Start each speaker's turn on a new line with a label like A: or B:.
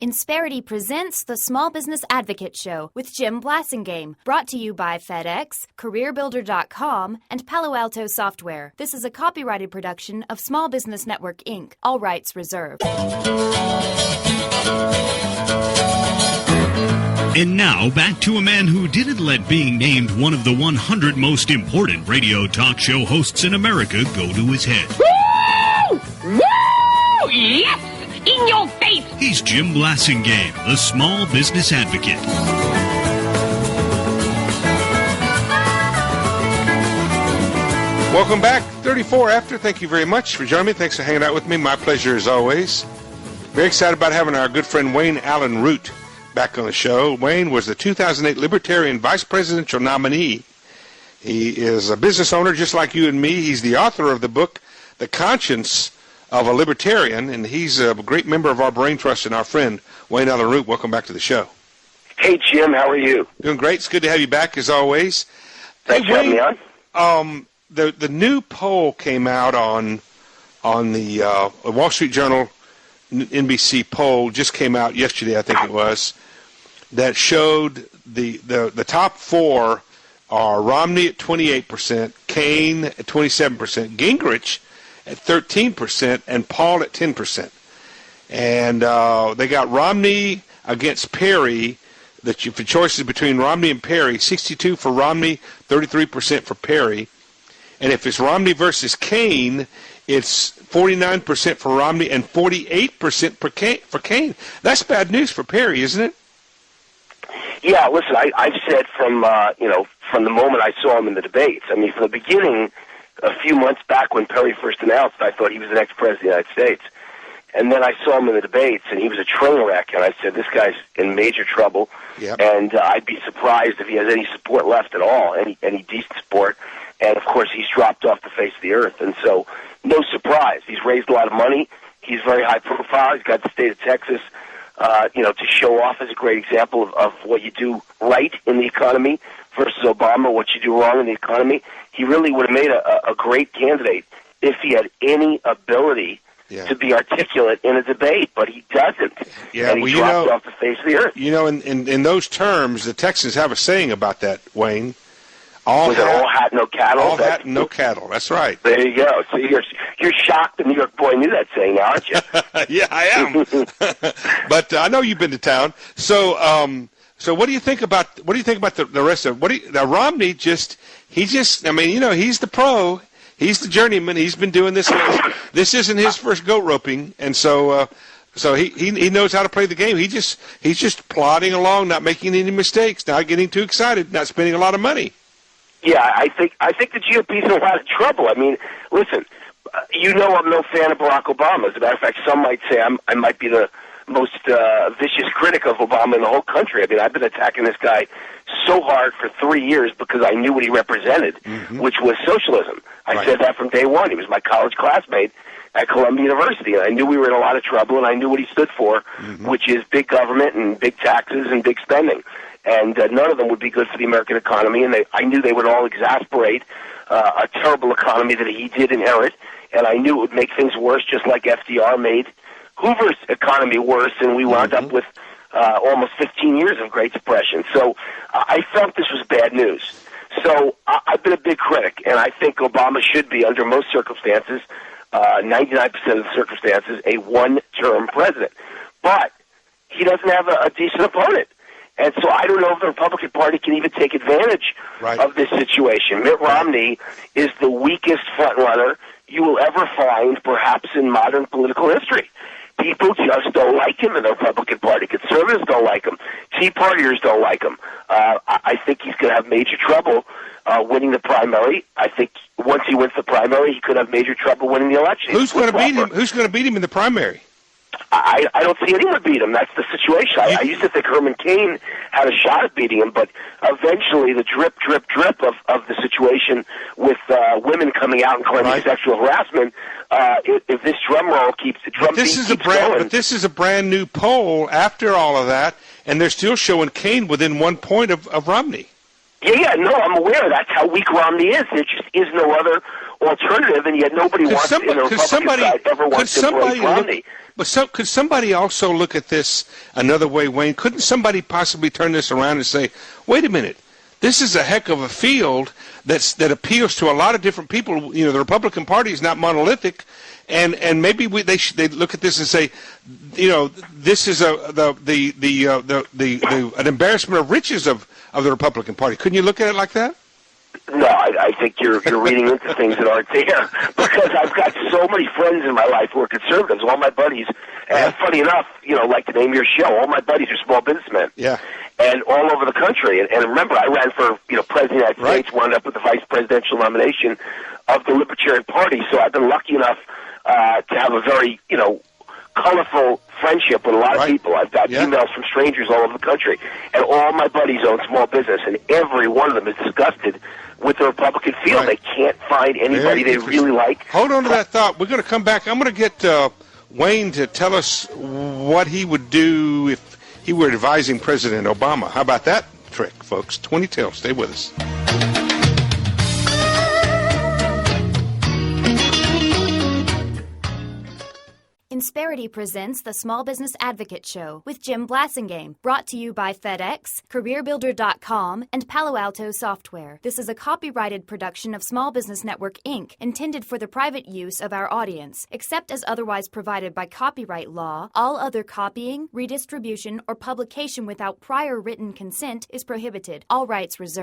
A: Insperity presents the Small Business Advocate Show with Jim Blasingame, brought to you by FedEx, CareerBuilder.com, and Palo Alto Software. This is a copyrighted production of Small Business Network, Inc., all rights reserved.
B: And now, back to a man who didn't let being named one of the 100 most important radio talk show hosts in America go to his head.
C: Woo! Woo! Yes! In your face!
B: He's Jim Blasingame, the Small Business Advocate.
D: Welcome back, 34 after. Thank you very much for joining me. Thanks for hanging out with me. My pleasure as always. Very excited about having our good friend Wayne Allyn Root back on the show. Wayne was the 2008 Libertarian Vice Presidential nominee. He is a business owner just like you and me. He's the author of the book, The Conscience of a Libertarian, and he's a great member of our Brain Trust and our friend, Wayne Allyn Root. Welcome back to the show.
E: Hey, Jim, how are you?
D: Doing great. It's good to have you back, as always.
E: Thanks for having me on.
D: The new poll came out on the Wall Street Journal NBC poll, just came out yesterday, I think it was, that showed the top four are Romney at 28%, Kaine at 27%, Gingrich at 13%, and Paul at 10%. And they got Romney against Perry. The choices between Romney and Perry, 62 for Romney, 33% for Perry. And if it's Romney versus Kaine, it's 49% for Romney and 48% for Kaine. That's bad news for Perry, isn't it?
E: Yeah, listen, I've said from the moment I saw him in the debates. I mean, from the beginning, a few months back when Perry first announced, I thought he was the next president of the United States. And then I saw him in the debates, and he was a train wreck, and I said, this guy's in major trouble,
D: yep.
E: And I'd be surprised if he has any support left at all, any decent support. And, of course, he's dropped off the face of the earth, and so no surprise. He's raised a lot of money. He's very high profile. He's got the state of Texas, to show off as a great example of what you do right in the economy versus Obama, what you do wrong in the economy. He really would have made a great candidate if he had any ability to be articulate in a debate, but he doesn't.
D: Yeah,
E: and he dropped off the face of the earth.
D: You know, in those terms, the Texans have a saying about that, Wayne. All
E: hat, no cattle?
D: All hat, no cattle. That's right.
E: There you go. So you're shocked the New York boy knew that saying, aren't you?
D: Yeah, I am. But I know you've been to town. So what do you think about the rest of now Romney? He's the pro. He's the journeyman. He's been doing this. This isn't his first goat roping, and so he knows how to play the game. He's just plodding along, not making any mistakes, not getting too excited, not spending a lot of money.
E: Yeah, I think the GOP's in a lot of trouble. I mean, listen, I'm no fan of Barack Obama. As a matter of fact, some might say I might be the most vicious critic of Obama in the whole country. I mean, I've been attacking this guy so hard for 3 years because I knew what he represented, which was socialism. I said that from day one. He was my college classmate at Columbia University, and I knew we were in a lot of trouble, and I knew what he stood for, which is big government and big taxes and big spending. And none of them would be good for the American economy, and I knew they would all exasperate a terrible economy that he did inherit, and I knew it would make things worse, just like FDR made Hoover's economy worse, and we wound up with almost 15 years of Great Depression. So I felt this was bad news. So I've been a big critic, and I think Obama should be, under most circumstances, 99% of the circumstances, a one-term president. But he doesn't have a decent opponent. And so I don't know if the Republican Party can even take advantage of this situation. Mitt Romney is the weakest frontrunner you will ever find, perhaps, in modern political history. People just don't like him in the Republican Party. Conservatives don't like him. Tea Partiers don't like him. I think he's going to have major trouble winning the primary. I think once he wins the primary, he could have major trouble winning the election.
D: Who's going to beat him? Who's going to beat him in the primary?
E: I don't see anyone beat him. That's the situation. I used to think Herman Cain had a shot at beating him, but eventually the drip of the situation with women coming out and claiming sexual harassment, if this drum roll keeps going.
D: But this is a brand new poll after all of that, and they're still showing Cain within 1 point of Romney.
E: Yeah, no, I'm aware. That's how weak Romney is. There just is no other alternative, and yet nobody wants in the Republican side ever wants to embrace Romney.
D: Could somebody also look at this another way, Wayne? Couldn't somebody possibly turn this around and say, wait a minute, this is a heck of a field that appeals to a lot of different people. You know, the Republican Party is not monolithic, and maybe they look at this and say, you know, this is an embarrassment of riches of the Republican Party. Couldn't you look at it like that?
E: No, I think you're reading into things that aren't there, because I've got so many friends in my life who are conservatives. All my buddies, and funny enough, you know, like the name of your show, all my buddies are small businessmen.
D: Yeah.
E: And all over the country. And remember, I ran for, you know, President of the United States, wound up with the vice presidential nomination of the Libertarian Party. So I've been lucky enough to have a very, you know, colorful friendship with a lot of people. I've got emails from strangers all over the country. And all my buddies own small business, and every one of them is disgusted with the Republican field. They can't find anybody they really like.
D: Hold on to that thought. We're going to come back. I'm going to get Wayne to tell us what he would do if he were advising President Obama. How about that trick, folks? 20 till. Stay with us.
A: Insperity presents the Small Business Advocate Show with Jim Blasingame, brought to you by FedEx, CareerBuilder.com, and Palo Alto Software. This is a copyrighted production of Small Business Network, Inc., intended for the private use of our audience. Except as otherwise provided by copyright law, all other copying, redistribution, or publication without prior written consent is prohibited. All rights reserved.